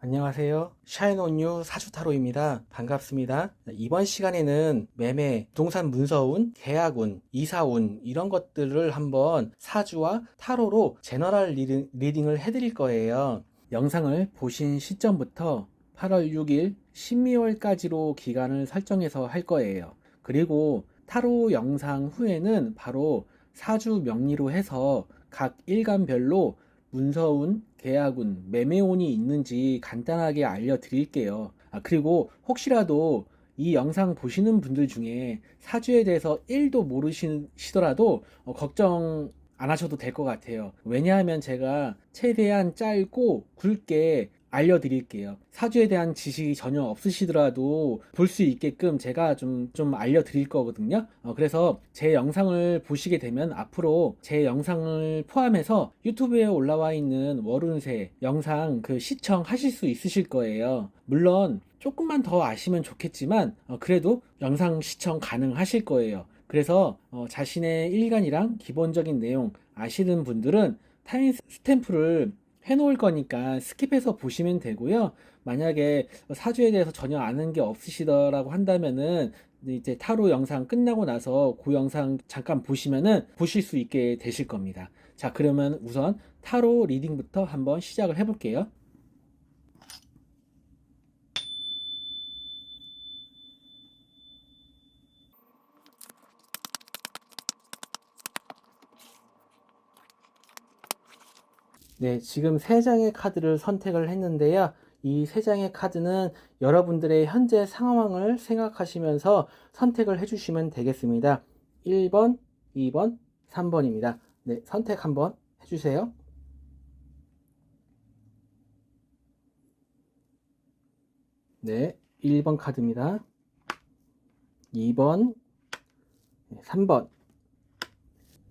안녕하세요. 샤인온유 사주타로입니다. 반갑습니다. 이번 시간에는 매매, 부동산 문서운, 계약운, 이사운 이런 것들을 한번 사주와 타로로 제너럴 리딩을 해드릴 거예요. 영상을 보신 시점부터 8월 6일 신미월까지로 기간을 설정해서 할 거예요. 그리고 타로 영상 후에는 바로 사주 명리로 해서 각 일간별로 문서운, 계약운, 매매운이 있는지 간단하게 알려드릴게요. 그리고 혹시라도 이 영상 보시는 분들 중에 사주에 대해서 1도 모르시더라도 걱정 안 하셔도 될 것 같아요. 왜냐하면 제가 최대한 짧고 굵게 알려드릴게요. 사주에 대한 지식이 전혀 없으시더라도 볼 수 있게끔 제가 좀 알려드릴 거거든요. 그래서 제 영상을 보시게 되면 앞으로 제 영상을 포함해서 유튜브에 올라와 있는 월운세 영상 시청하실 수 있으실 거예요. 물론 조금만 더 아시면 좋겠지만 그래도 영상 시청 가능하실 거예요. 그래서 자신의 일간이랑 기본적인 내용 아시는 분들은 타임 스탬프를 해놓을 거니까 스킵해서 보시면 되고요. 만약에 사주에 대해서 전혀 아는 게 없으시더라고 한다면은 이제 타로 영상 끝나고 나서 그 영상 잠깐 보시면은 보실 수 있게 되실 겁니다. 자, 그러면 우선 타로 리딩부터 한번 시작을 해볼게요. 네, 지금 세 장의 카드를 선택을 했는데요. 이 세 장의 카드는 여러분들의 현재 상황을 생각하시면서 선택을 해주시면 되겠습니다. 1번, 2번, 3번입니다. 네, 선택 한번 해주세요. 네, 1번 카드입니다. 2번, 3번.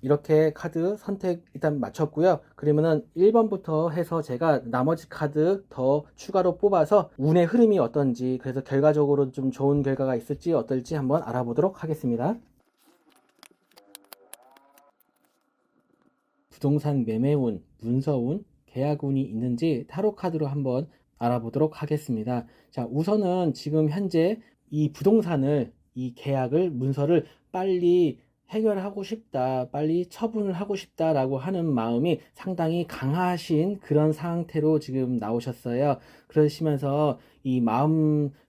이렇게 카드 선택 일단 마쳤고요. 그러면은 1번부터 해서 제가 나머지 카드 더 추가로 뽑아서 운의 흐름이 어떤지, 그래서 결과적으로 좀 좋은 결과가 있을지 어떨지 한번 알아보도록 하겠습니다. 부동산 매매운, 문서운, 계약운이 있는지 타로 카드로 한번 알아보도록 하겠습니다. 자, 우선은 지금 현재 이 계약을, 문서를 빨리 해결하고 싶다, 빨리 처분을 하고 싶다라고 하는 마음이 상당히 강하신 그런 상태로 지금 나오셨어요. 그러시면서 이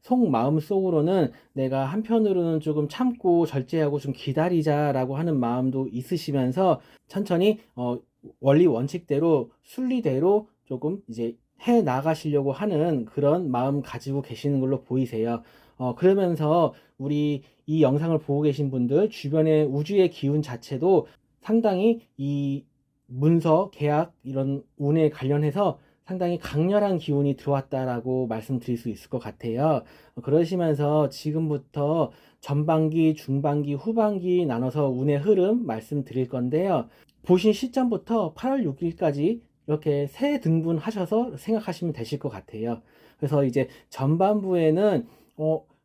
속마음 속으로는 내가 한편으로는 조금 참고 절제하고 좀 기다리자라고 하는 마음도 있으시면서 천천히 원리 원칙대로 순리대로 조금 이제 해 나가시려고 하는 그런 마음 가지고 계시는 걸로 보이세요. 그러면서 우리 이 영상을 보고 계신 분들 주변의 우주의 기운 자체도 상당히 이 문서, 계약 이런 운에 관련해서 상당히 강렬한 기운이 들어왔다라고 말씀드릴 수 있을 것 같아요. 그러시면서 지금부터 전반기, 중반기, 후반기 나눠서 운의 흐름 말씀드릴 건데요. 보신 시점부터 8월 6일까지 이렇게 세 등분 하셔서 생각하시면 되실 것 같아요. 그래서 이제 전반부에는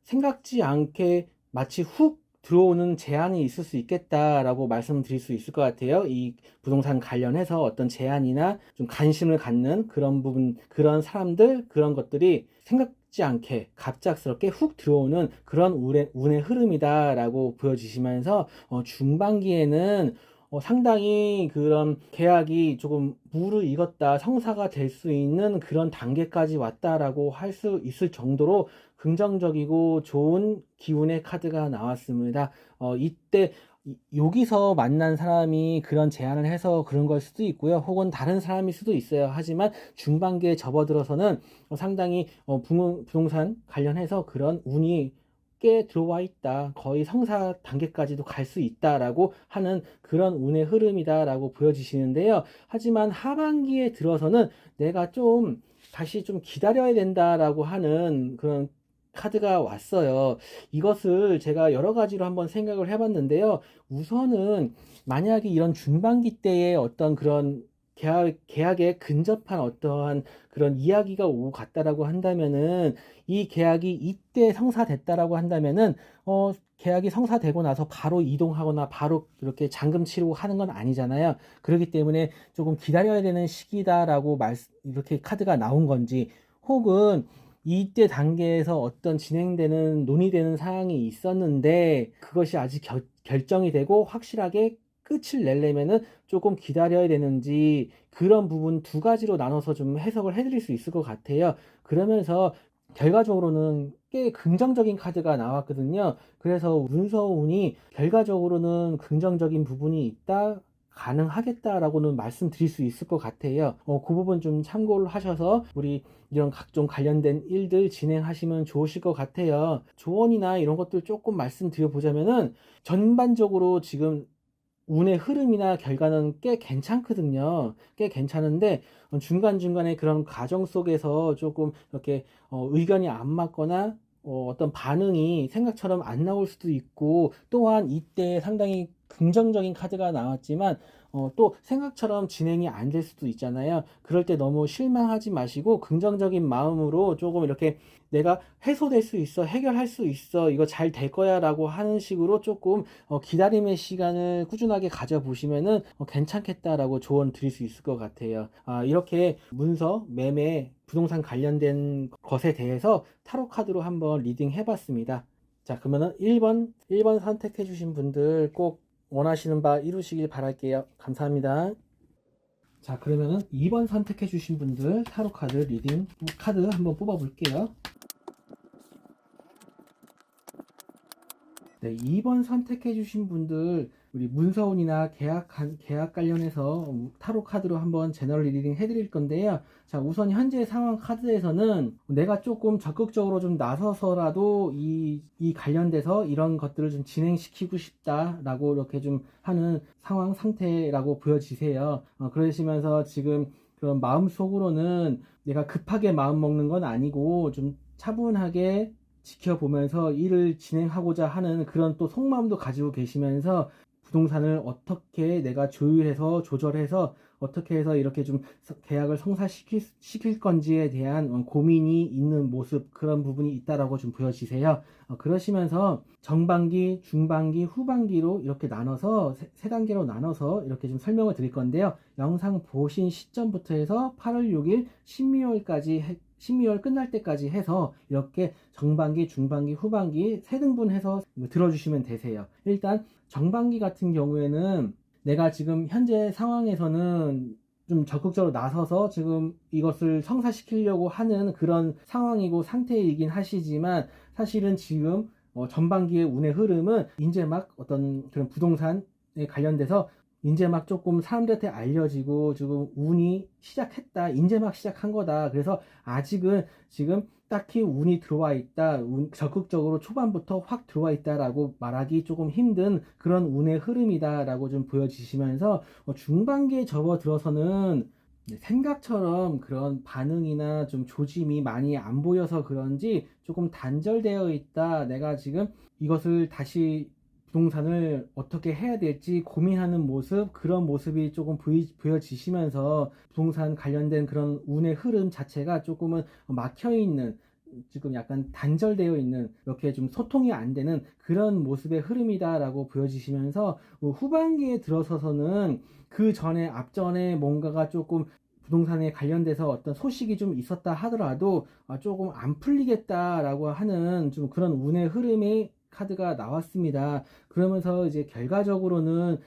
생각지 않게 마치 훅 들어오는 제안이 있을 수 있겠다라고 말씀드릴 수 있을 것 같아요. 이 부동산 관련해서 어떤 제안이나 좀 관심을 갖는 그런 부분, 그런 사람들, 그런 것들이 생각지 않게 갑작스럽게 훅 들어오는 그런 운의 흐름이다라고 보여지시면서 중반기에는 상당히 그런 계약이 조금 무르익었다, 성사가 될 수 있는 그런 단계까지 왔다라고 할 수 있을 정도로 긍정적이고 좋은 기운의 카드가 나왔습니다. 이때 여기서 만난 사람이 그런 제안을 해서 그런 걸 수도 있고요. 혹은 다른 사람일 수도 있어요. 하지만 중반기에 접어들어서는 상당히 부동산 관련해서 그런 운이 꽤 들어와 있다. 거의 성사 단계까지도 갈 수 있다라고 하는 그런 운의 흐름이다라고 보여지시는데요. 하지만 하반기에 들어서는 내가 좀 다시 좀 기다려야 된다라고 하는 그런 카드가 왔어요. 이것을 제가 여러 가지로 한번 생각을 해봤는데요. 우선은 만약에 이런 중반기 때의 어떤 그런 계약에 근접한 어떠한 그런 이야기가 오고 갔다라고 한다면은 이 계약이 이때 성사됐다라고 한다면은 계약이 성사되고 나서 바로 이동하거나 바로 이렇게 잔금 치르고 하는 건 아니잖아요. 그렇기 때문에 조금 기다려야 되는 시기다라고 이렇게 카드가 나온 건지 혹은 이때 단계에서 어떤 진행되는 논의되는 사항이 있었는데 그것이 아직 결정이 되고 확실하게 끝을 내려면은 조금 기다려야 되는지, 그런 부분 두 가지로 나눠서 좀 해석을 해드릴 수 있을 것 같아요. 그러면서 결과적으로는 꽤 긍정적인 카드가 나왔거든요. 그래서 문서운이 결과적으로는 긍정적인 부분이 있다, 가능하겠다라고는 말씀드릴 수 있을 것 같아요. 그 부분 좀 참고를 하셔서 우리 이런 각종 관련된 일들 진행하시면 좋으실 것 같아요. 조언이나 이런 것들 조금 말씀드려 보자면은, 전반적으로 지금 운의 흐름이나 결과는 꽤 괜찮거든요. 꽤 괜찮은데 중간중간에 그런 과정 속에서 조금 이렇게 의견이 안 맞거나 어떤 반응이 생각처럼 안 나올 수도 있고, 또한 이때 상당히 긍정적인 카드가 나왔지만 또 생각처럼 진행이 안 될 수도 있잖아요. 그럴 때 너무 실망하지 마시고 긍정적인 마음으로 조금 이렇게 내가 해소될 수 있어, 해결할 수 있어, 이거 잘 될 거야 라고 하는 식으로 조금 기다림의 시간을 꾸준하게 가져보시면은 괜찮겠다라고 조언 드릴 수 있을 것 같아요. 이렇게 문서, 매매, 부동산 관련된 것에 대해서 타로 카드로 한번 리딩 해봤습니다. 자, 그러면은 1번 선택해 주신 분들 꼭 원하시는 바 이루시길 바랄게요. 감사합니다. 자, 그러면은 2번 선택해 주신 분들 타로 카드 리딩 카드 한번 뽑아 볼게요. 네, 2번 선택해 주신 분들 우리 문서운이나 계약 관련해서 타로 카드로 한번 제너럴 리딩 해드릴 건데요. 자, 우선 현재 상황 카드에서는 내가 조금 적극적으로 좀 나서서라도 이 관련돼서 이런 것들을 좀 진행시키고 싶다라고 이렇게 좀 하는 상황 상태라고 보여지세요. 그러시면서 지금 그런 마음속으로는 내가 급하게 마음 먹는 건 아니고 좀 차분하게 지켜보면서 일을 진행하고자 하는 그런 또 속마음도 가지고 계시면서 부동산을 어떻게 내가 조율해서 조절해서 어떻게 해서 이렇게 좀 계약을 성사시킬 건지에 대한 고민이 있는 모습, 그런 부분이 있다라고 좀 보여지세요. 그러시면서 정반기, 중반기, 후반기로 이렇게 나눠서 세 단계로 나눠서 이렇게 좀 설명을 드릴 건데요. 영상 보신 시점부터 해서 8월 6일 12월 끝날 때까지 해서 이렇게 정반기, 중반기, 후반기 세 등분해서 들어주시면 되세요. 일단 정반기 같은 경우에는 내가 지금 현재 상황에서는 좀 적극적으로 나서서 지금 이것을 성사시키려고 하는 그런 상황이고 상태이긴 하시지만, 사실은 지금 전반기의 운의 흐름은 이제 막 어떤 그런 부동산에 관련돼서 이제 막 조금 사람들한테 알려지고 지금 운이 시작했다, 이제 막 시작한 거다. 그래서 아직은 지금 딱히 운이 들어와 있다, 적극적으로 초반부터 확 들어와 있다라고 말하기 조금 힘든 그런 운의 흐름이다라고 좀 보여지시면서 중반기에 접어들어서는 생각처럼 그런 반응이나 좀 조짐이 많이 안 보여서 그런지 조금 단절되어 있다. 내가 지금 이것을 다시 부동산을 어떻게 해야 될지 고민하는 모습, 그런 모습이 조금 보여지시면서 부동산 관련된 그런 운의 흐름 자체가 조금은 막혀 있는, 지금 약간 단절되어 있는, 이렇게 좀 소통이 안 되는 그런 모습의 흐름이다라고 보여지시면서 후반기에 들어서서는 그 전에 앞전에 뭔가가 조금 부동산에 관련돼서 어떤 소식이 좀 있었다 하더라도 조금 안 풀리겠다라고 하는 좀 그런 운의 흐름의 카드가 나왔습니다. 그러면서 이제 결과적으로는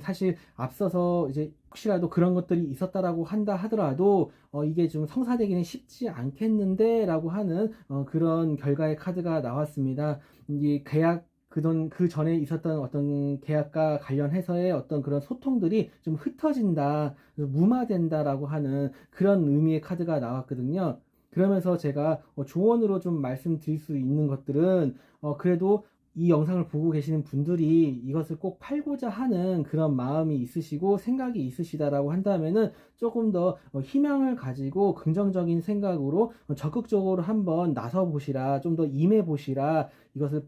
사실 앞서서 이제 혹시라도 그런 것들이 있었다라고 한다 하더라도 이게 좀 성사되기는 쉽지 않겠는데 라고 하는 그런 결과의 카드가 나왔습니다. 이 계약 그 전에 있었던 어떤 계약과 관련해서의 어떤 그런 소통들이 좀 흩어진다, 무마된다라고 하는 그런 의미의 카드가 나왔거든요. 그러면서 제가 조언으로 좀 말씀드릴 수 있는 것들은, 그래도 이 영상을 보고 계시는 분들이 이것을 꼭 팔고자 하는 그런 마음이 있으시고 생각이 있으시다라고 한다면은 조금 더 희망을 가지고 긍정적인 생각으로 적극적으로 한번 나서 보시라, 좀 더 임해 보시라. 이것을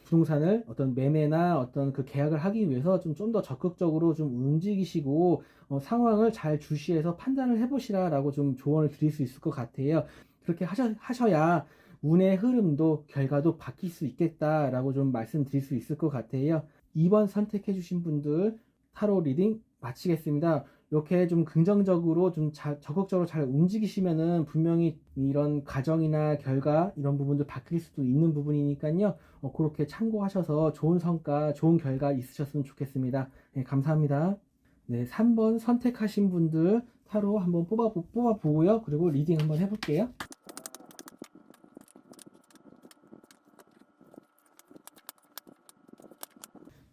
부동산을 어떤 매매나 어떤 그 계약을 하기 위해서 좀 더 적극적으로 좀 움직이시고 상황을 잘 주시해서 판단을 해보시라라고 좀 조언을 드릴 수 있을 것 같아요. 그렇게 하셔야 운의 흐름도 결과도 바뀔 수 있겠다라고 좀 말씀드릴 수 있을 것 같아요. 2번 선택해 주신 분들 타로 리딩 마치겠습니다. 이렇게 좀 긍정적으로 좀 적극적으로 잘 움직이시면은 분명히 이런 과정이나 결과 이런 부분들 바뀔 수도 있는 부분이니까요. 그렇게 참고하셔서 좋은 성과, 좋은 결과 있으셨으면 좋겠습니다. 네, 감사합니다. 네, 3번 선택하신 분들 타로 한번 뽑아보고요. 그리고 리딩 한번 해볼게요.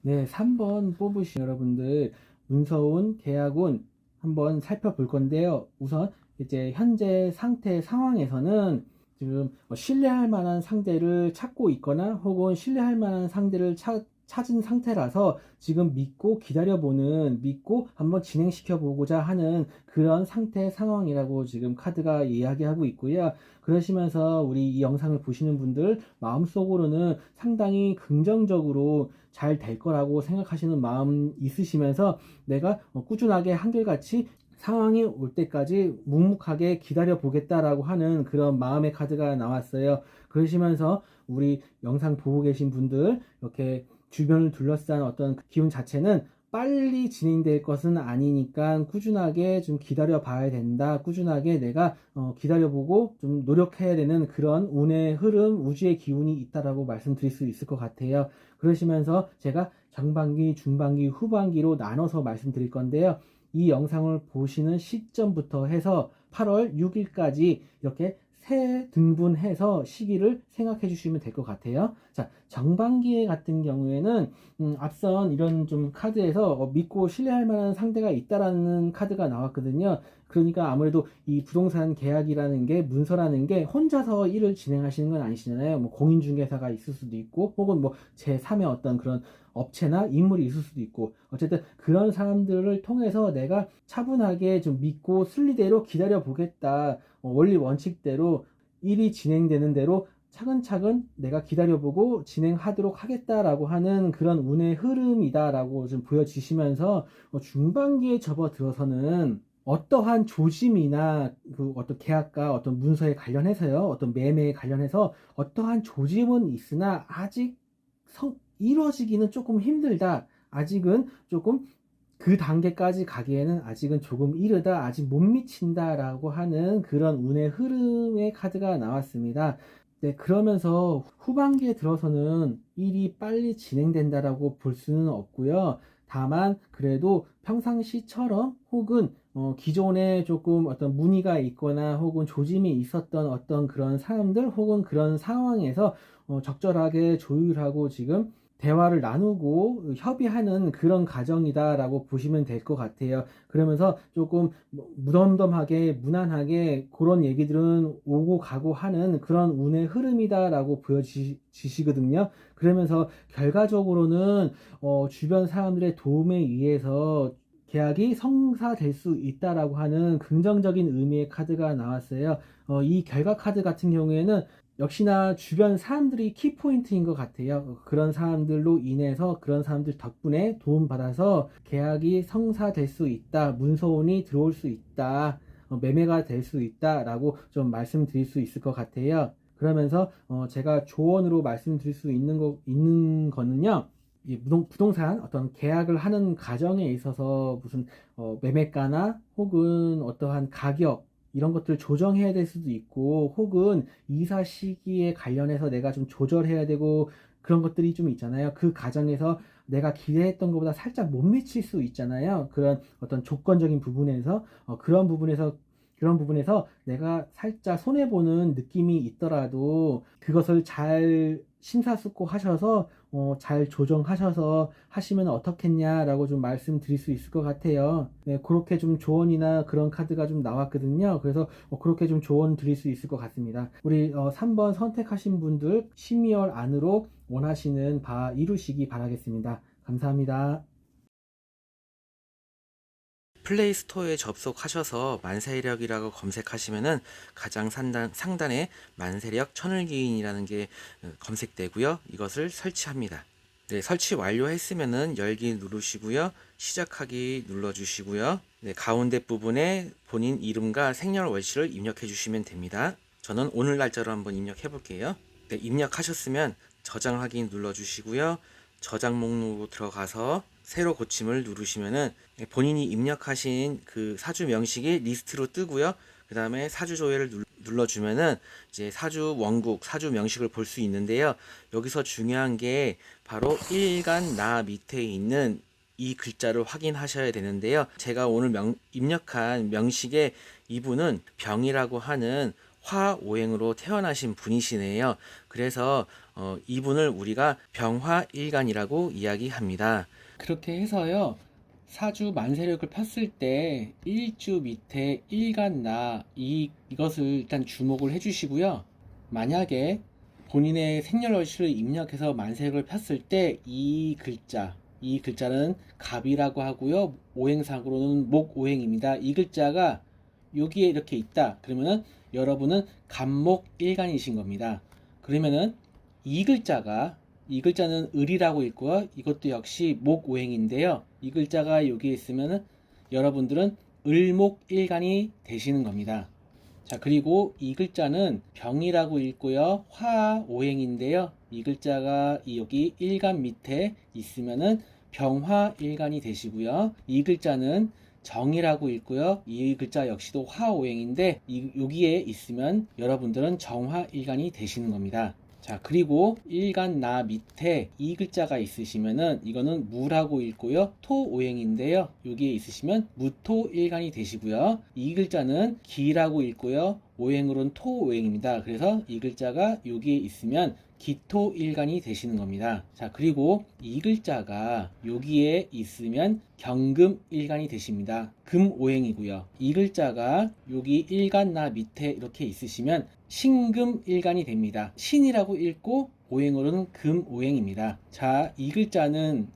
네, 3번 뽑으신 여러분들 문서운, 계약운 한번 살펴볼 건데요. 우선 이제 현재 상태 상황에서는 지금 신뢰할 만한 상대를 찾고 있거나 혹은 신뢰할 만한 상대를 찾은 상태라서 지금 믿고 한번 진행시켜 보고자 하는 그런 상태 상황이라고 지금 카드가 이야기하고 있고요. 그러시면서 우리 이 영상을 보시는 분들 마음속으로는 상당히 긍정적으로 잘 될 거라고 생각하시는 마음 있으시면서 내가 꾸준하게 한결같이 상황이 올 때까지 묵묵하게 기다려 보겠다라고 하는 그런 마음의 카드가 나왔어요. 그러시면서 우리 영상 보고 계신 분들 이렇게 주변을 둘러싼 어떤 기운 자체는 빨리 진행될 것은 아니니까 꾸준하게 좀 기다려 봐야 된다. 꾸준하게 내가 기다려보고 좀 노력해야 되는 그런 운의 흐름, 우주의 기운이 있다라고 말씀드릴 수 있을 것 같아요. 그러시면서 제가 전반기, 중반기, 후반기로 나눠서 말씀드릴 건데요. 이 영상을 보시는 시점부터 해서 8월 6일까지 이렇게 세 등분해서 시기를 생각해 주시면 될 것 같아요. 자, 정반기에 같은 경우에는 앞선 이런 좀 카드에서 믿고 신뢰할 만한 상대가 있다라는 카드가 나왔거든요. 그러니까 아무래도 이 부동산 계약이라는 게 문서라는 게 혼자서 일을 진행하시는 건 아니시잖아요. 뭐 공인중개사가 있을 수도 있고 혹은 뭐 제3의 어떤 그런 업체나 인물이 있을 수도 있고 어쨌든 그런 사람들을 통해서 내가 차분하게 좀 믿고 순리대로 기다려 보겠다. 원리 원칙대로 일이 진행되는 대로 차근차근 내가 기다려보고 진행하도록 하겠다라고 하는 그런 운의 흐름이다라고 좀 보여지시면서 중반기에 접어들어서는 어떠한 조짐이나 그 어떤 계약과 어떤 문서에 관련해서요, 어떤 매매에 관련해서 어떠한 조짐은 있으나 아직 이루어지기는 조금 힘들다. 아직은 조금 그 단계까지 가기에는 아직은 조금 이르다, 아직 못 미친다라고 하는 그런 운의 흐름의 카드가 나왔습니다. 네, 그러면서 후반기에 들어서는 일이 빨리 진행된다라고 볼 수는 없고요. 다만 그래도 평상시처럼 혹은 기존에 조금 어떤 문의가 있거나 혹은 조짐이 있었던 어떤 그런 사람들 혹은 그런 상황에서 적절하게 조율하고 지금 대화를 나누고 협의하는 그런 과정이다라고 보시면 될 것 같아요. 그러면서 조금 무덤덤하게 무난하게 그런 얘기들은 오고 가고 하는 그런 운의 흐름이다라고 보여지시거든요. 그러면서 결과적으로는 주변 사람들의 도움에 의해서 계약이 성사될 수 있다라고 하는 긍정적인 의미의 카드가 나왔어요. 이 결과 카드 같은 경우에는 역시나 주변 사람들이 키포인트인 것 같아요. 그런 사람들로 인해서 그런 사람들 덕분에 도움받아서 계약이 성사될 수 있다. 문서운이 들어올 수 있다. 매매가 될 수 있다라고 좀 말씀드릴 수 있을 것 같아요. 그러면서 제가 조언으로 말씀드릴 수 있는 거는요. 이 부동산 어떤 계약을 하는 과정에 있어서 무슨 매매가나 혹은 어떠한 가격 이런 것들 조정해야 될 수도 있고 혹은 이사 시기에 관련해서 내가 좀 조절해야 되고 그런 것들이 좀 있잖아요. 그 과정에서 내가 기대했던 것보다 살짝 못 미칠 수 있잖아요. 그런 어떤 조건적인 부분에서 그런 부분에서 내가 살짝 손해보는 느낌이 있더라도 그것을 잘 심사숙고하셔서 잘 조정하셔서 하시면 어떻겠냐라고 좀 말씀드릴 수 있을 것 같아요. 네, 그렇게 좀 조언이나 그런 카드가 좀 나왔거든요. 그래서 그렇게 좀 조언 드릴 수 있을 것 같습니다. 우리 3번 선택하신 분들 12월 안으로 원하시는 바 이루시기 바라겠습니다. 감사합니다. 플레이 스토어에 접속하셔서 만세력이라고 검색하시면은 가장 상단에 만세력 천을기인이라는 게 검색되고요. 이것을 설치합니다. 네, 설치 완료했으면은 열기 누르시고요. 시작하기 눌러주시고요. 네, 가운데 부분에 본인 이름과 생년월일을 입력해 주시면 됩니다. 저는 오늘 날짜로 한번 입력해 볼게요. 네, 입력하셨으면 저장 확인 눌러주시고요. 저장 목록으로 들어가서 새로 고침을 누르시면은 본인이 입력하신 그 사주 명식이 리스트로 뜨고요. 그 다음에 사주 조회를 눌러주면은 이제 사주 원국, 사주 명식을 볼 수 있는데요. 여기서 중요한 게 바로 일간 나 밑에 있는 이 글자를 확인하셔야 되는데요. 제가 오늘 입력한 명식에 이분은 병이라고 하는 화오행으로 태어나신 분이시네요. 그래서 이분을 우리가 병화일간이라고 이야기합니다. 그렇게 해서요, 사주 만세력을 폈을 때 일주 밑에 일간나 이것을 일단 주목을 해주시고요. 만약에 본인의 생년월일을 입력해서 만세력을 폈을 때 이 글자는 갑이라고 하고요. 오행상으로는 목오행입니다. 이 글자가 여기에 이렇게 있다. 그러면은 여러분은 갑목일간이신 겁니다. 그러면은 이 글자는 을이라고 있고요. 이것도 역시 목오행인데요. 이 글자가 여기에 있으면은 여러분들은 을목일간이 되시는 겁니다. 자, 그리고 이 글자는 병이라고 읽고요. 화오행인데요. 이 글자가 여기 일간 밑에 있으면은 병화일간이 되시고요. 이 글자는 정이라고 읽고요. 이 글자 역시도 화오행인데 여기에 있으면 여러분들은 정화일간이 되시는 겁니다. 자, 그리고 일간 나 밑에 이 글자가 있으시면은 이거는 무라고 읽고요. 토오행인데요. 여기에 있으시면 무토일간이 되시고요. 이 글자는 기라고 읽고요. 오행으로는 토오행입니다. 그래서 이 글자가 여기에 있으면 기토일간이 되시는 겁니다. 자, 그리고 이 글자가 여기에 있으면 경금일간이 되십니다. 금오행이고요. 이 글자가 여기 일간 나 밑에 이렇게 있으시면 신금일간이 됩니다. 신이라고 읽고 오행으로는 금오행입니다. 자, 이 글자는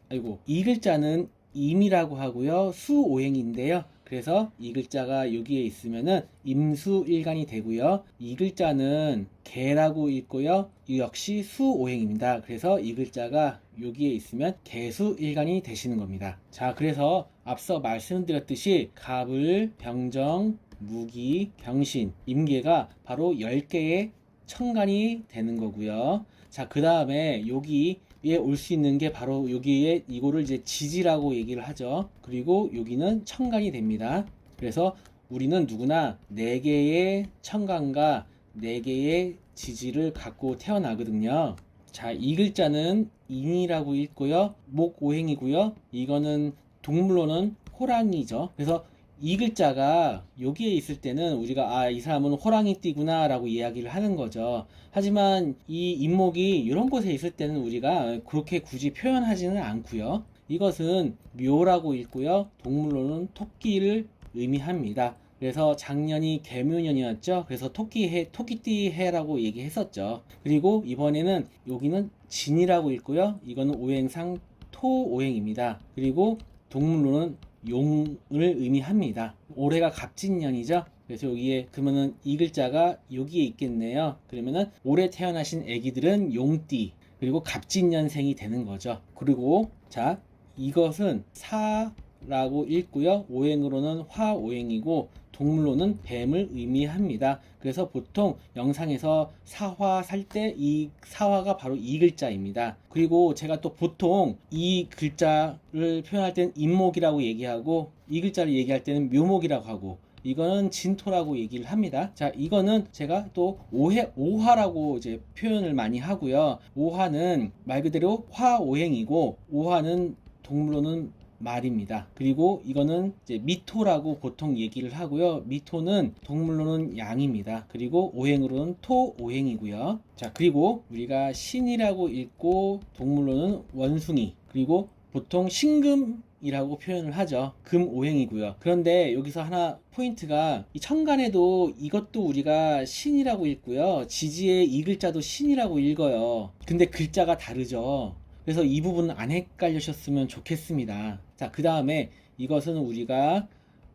임이라고 하고요. 수오행인데요. 그래서 이 글자가 여기에 있으면은 임수일간이 되고요. 이 글자는 개라고 읽고요. 이 역시 수오행입니다. 그래서 이 글자가 여기에 있으면 개수일간이 되시는 겁니다. 자, 그래서 앞서 말씀드렸듯이 갑을, 병정, 무기, 병신, 임계가 바로 10개의 천간이 되는 거고요. 자, 그 다음에 여기에 올 수 있는 게 바로 여기에 이거를 이제 지지라고 얘기를 하죠. 그리고 여기는 천간이 됩니다. 그래서 우리는 누구나 4개의 천간과 4개의 지지를 갖고 태어나거든요. 자, 이 글자는 인이라고 읽고요. 목오행이고요. 이거는 동물로는 호랑이죠. 그래서 이 글자가 여기에 있을 때는 우리가 이 사람은 호랑이띠구나 라고 이야기를 하는 거죠. 하지만 이 인목이 이런 곳에 있을 때는 우리가 그렇게 굳이 표현하지는 않고요. 이것은 묘라고 읽고요. 동물로는 토끼를 의미합니다. 그래서 작년이 개묘년이었죠. 그래서 토끼띠 해라고 얘기했었죠. 그리고 이번에는 여기는 진이라고 읽고요. 이거는 오행상 토오행입니다. 그리고 동물로는 용을 의미합니다. 올해가 갑진년이죠. 그래서 여기에 그러면은 이 글자가 여기에 있겠네요. 그러면은 올해 태어나신 아기들은 용띠 그리고 갑진년생이 되는 거죠. 그리고 자, 이것은 사라고 읽고요. 오행으로는 화오행이고 동물로는 뱀을 의미합니다. 그래서 보통 영상에서 사화 살 때 이 사화가 바로 이 글자입니다. 그리고 제가 또 보통 이 글자를 표현할 때는 임목이라고 얘기하고 이 글자를 얘기할 때는 묘목이라고 하고 이거는 진토라고 얘기를 합니다. 자, 이거는 제가 또 오화라고 이제 표현을 많이 하고요. 오화는 말 그대로 화오행이고 오화는 동물로는 말입니다. 그리고 이거는 이제 미토라고 보통 얘기를 하고요. 미토는 동물로는 양입니다. 그리고 오행으로는 토오행이고요. 자, 그리고 우리가 신이라고 읽고 동물로는 원숭이 그리고 보통 신금이라고 표현을 하죠. 금오행이고요. 그런데 여기서 하나 포인트가 이 천간에도 이것도 우리가 신이라고 읽고요. 지지의 이 글자도 신이라고 읽어요. 근데 글자가 다르죠. 그래서 이 부분 안 헷갈리셨으면 좋겠습니다. 자, 그 다음에 이것은 우리가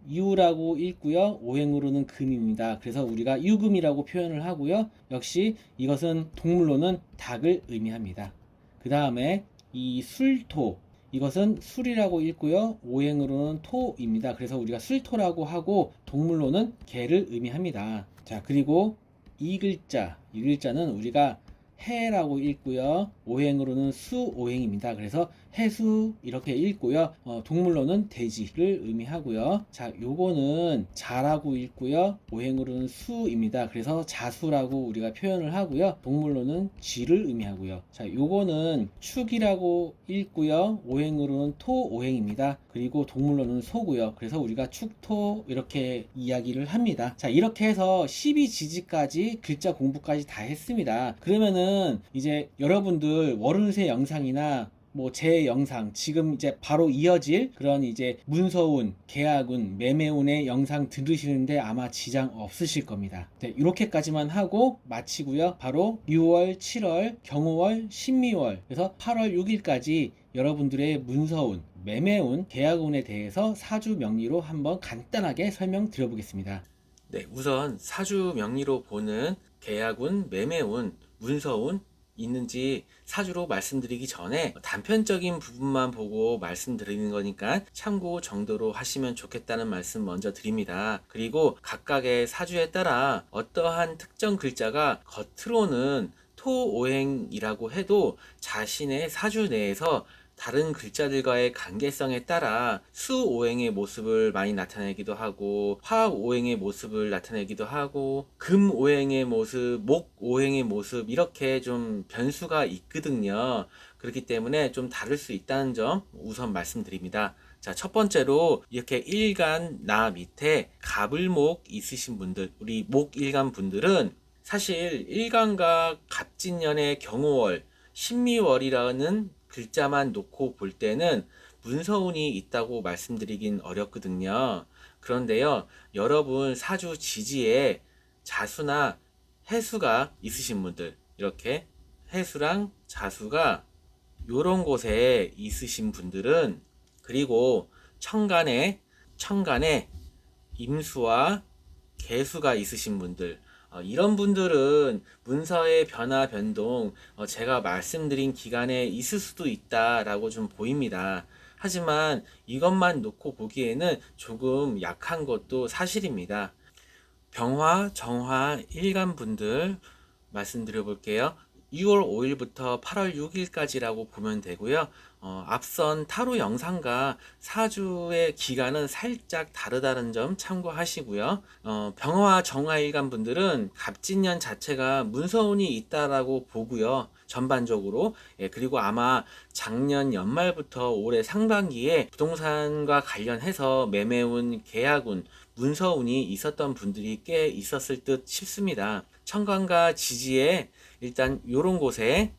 유라고 읽고요. 오행으로는 금입니다. 그래서 우리가 유금이라고 표현을 하고요. 역시 이것은 동물로는 닭을 의미합니다. 그 다음에 이 술토 이것은 술이라고 읽고요. 오행으로는 토입니다. 그래서 우리가 술토라고 하고 동물로는 개를 의미합니다. 자, 그리고 이 글자는 우리가 해라고 읽고요. 오행으로는 수오행입니다. 그래서 해수 이렇게 읽고요. 동물로는 돼지를 의미하고요. 자, 요거는 자라고 읽고요. 오행으로는 수입니다. 그래서 자수라고 우리가 표현을 하고요. 동물로는 쥐를 의미하고요. 자, 요거는 축이라고 읽고요. 오행으로는 토오행입니다. 그리고 동물로는 소고요. 그래서 우리가 축토 이렇게 이야기를 합니다. 자, 이렇게 해서 12지지까지 글자 공부까지 다 했습니다. 그러면은 이제 여러분들 월운세 영상이나 뭐 제 영상 지금 이제 바로 이어질 그런 이제 문서운, 계약운, 매매운의 영상 들으시는데 아마 지장 없으실 겁니다. 네, 이렇게까지만 하고 마치고요. 바로 6월, 7월, 경호월, 신미월 그래서 8월 6일까지 여러분들의 문서운, 매매운, 계약운에 대해서 사주 명리로 한번 간단하게 설명드려보겠습니다. 네, 우선 사주 명리로 보는 계약운, 매매운, 문서운 있는지 사주로 말씀드리기 전에 단편적인 부분만 보고 말씀드리는 거니까 참고 정도로 하시면 좋겠다는 말씀 먼저 드립니다. 그리고 각각의 사주에 따라 어떠한 특정 글자가 겉으로는 토오행이라고 해도 자신의 사주 내에서 다른 글자들과의 관계성에 따라 수오행의 모습을 많이 나타내기도 하고 화오행의 모습을 나타내기도 하고 금오행의 모습, 목오행의 모습 이렇게 좀 변수가 있거든요. 그렇기 때문에 좀 다를 수 있다는 점 우선 말씀드립니다. 자, 첫 번째로 이렇게 일간 나 밑에 갑을목 있으신 분들, 우리 목일간 분들은 사실 일간과 갑진년의 경호월, 신미월이라는 글자만 놓고 볼 때는 문서운이 있다고 말씀드리긴 어렵거든요. 그런데요, 여러분 사주 지지에 자수나 해수가 있으신 분들, 이렇게 해수랑 자수가 요런 곳에 있으신 분들은, 그리고 천간에 임수와 개수가 있으신 분들, 이런 분들은 문서의 변화 변동 제가 말씀드린 기간에 있을 수도 있다라고 좀 보입니다. 하지만 이것만 놓고 보기에는 조금 약한 것도 사실입니다. 병화, 정화, 일간 분들 말씀드려 볼게요. 6월 5일부터 8월 6일까지라고 보면 되고요. 앞선 타로 영상과 사주의 기간은 살짝 다르다는 점 참고하시고요. 병화, 정화 일간 분들은 갑진년 자체가 문서운이 있다라고 보고요. 전반적으로. 그리고 아마 작년 연말부터 올해 상반기에 부동산과 관련해서 매매운, 계약운, 문서운이 있었던 분들이 꽤 있었을 듯 싶습니다. 천간과 지지에 일단 요런 곳에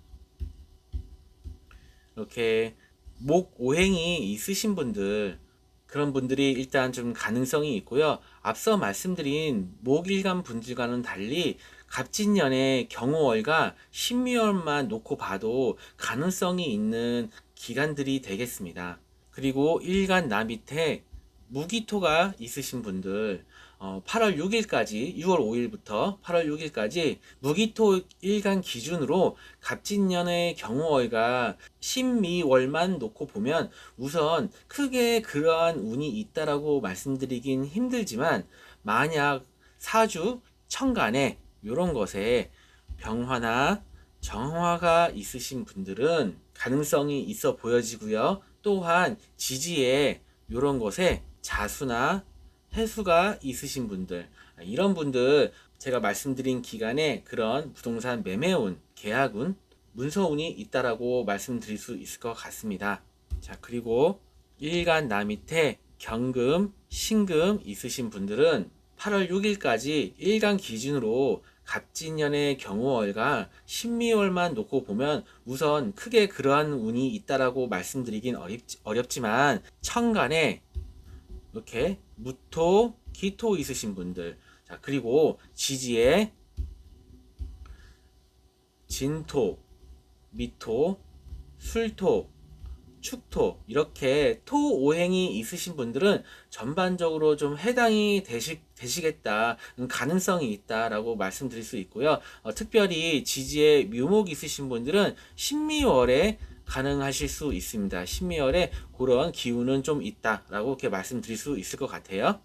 이렇게 목 오행이 있으신 분들, 그런 분들이 일단 좀 가능성이 있고요. 앞서 말씀드린 목일간 분들과는 달리 갑진년의 경호월과 신미월만 놓고 봐도 가능성이 있는 기간들이 되겠습니다. 그리고 일간 나 밑에 무기토가 있으신 분들, 8월 6일까지 6월 5일부터 8월 6일까지 무기토 일간 기준으로 갑진년의 경호월과 신미월만 놓고 보면 우선 크게 그러한 운이 있다라고 말씀드리긴 힘들지만, 만약 사주 천간에 이런 것에 병화나 정화가 있으신 분들은 가능성이 있어 보여지고요. 또한 지지에 이런 것에 자수나 해수가 있으신 분들, 이런 분들 제가 말씀드린 기간에 그런 부동산 매매운, 계약운, 문서운이 있다라고 말씀드릴 수 있을 것 같습니다. 자, 그리고 일간 나 밑에 경금, 신금 있으신 분들은 8월 6일까지 일간 기준으로 갑진년의 경호월과 신미월만 놓고 보면 우선 크게 그러한 운이 있다라고 말씀드리긴 어렵지만, 천간에 이렇게 무토, 기토 있으신 분들, 자, 그리고 지지에 진토, 미토, 술토, 축토 이렇게 토오행이 있으신 분들은 전반적으로 좀 해당이 되시겠다, 가능성이 있다라고 말씀드릴 수 있고요. 특별히 지지에 묘목 있으신 분들은 신미월에 가능하실 수 있습니다. 신미월에 그런 기운은 좀 있다라고 이렇게 말씀드릴 수 있을 것 같아요.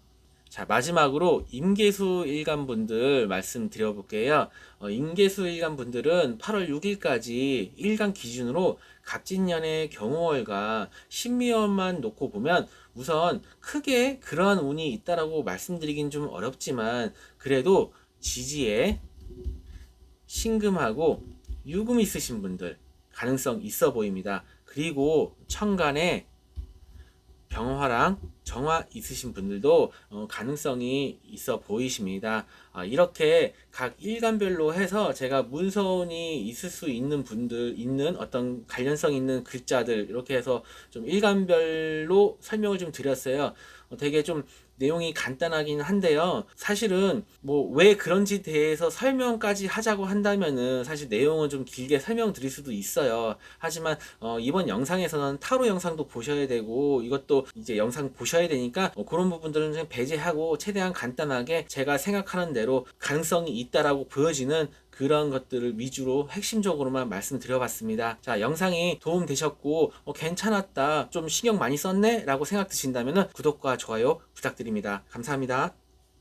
자, 마지막으로 임계수 일간분들 말씀드려볼게요. 임계수 일간분들은 8월 6일까지 일간 기준으로 갑진년의 경호월과 신미월만 놓고 보면 우선 크게 그러한 운이 있다라고 말씀드리긴 좀 어렵지만 그래도 지지에 신금하고 유금 있으신 분들 가능성 있어 보입니다. 그리고 천간에 병화랑 정화 있으신 분들도 가능성이 있어 보이십니다. 이렇게 각 일간별로 해서 제가 문서운이 있을 수 있는 분들 있는 어떤 관련성 있는 글자들 이렇게 해서 좀 일간별로 설명을 좀 드렸어요. 되게 좀 내용이 간단하긴 한데요. 사실은 뭐 왜 그런지 대해서 설명까지 하자고 한다면은 사실 내용은 좀 길게 설명드릴 수도 있어요. 하지만 이번 영상에서는 타로 영상도 보셔야 되고 이것도 이제 영상 보셔야 되니까 그런 부분들은 좀 배제하고 최대한 간단하게 제가 생각하는 대로 가능성이 있다라고 보여지는 그런 것들을 위주로 핵심적으로만 말씀드려봤습니다. 자, 영상이 도움되셨고 괜찮았다, 좀 신경 많이 썼네 라고 생각 드신다면 구독과 좋아요 부탁드립니다. 감사합니다.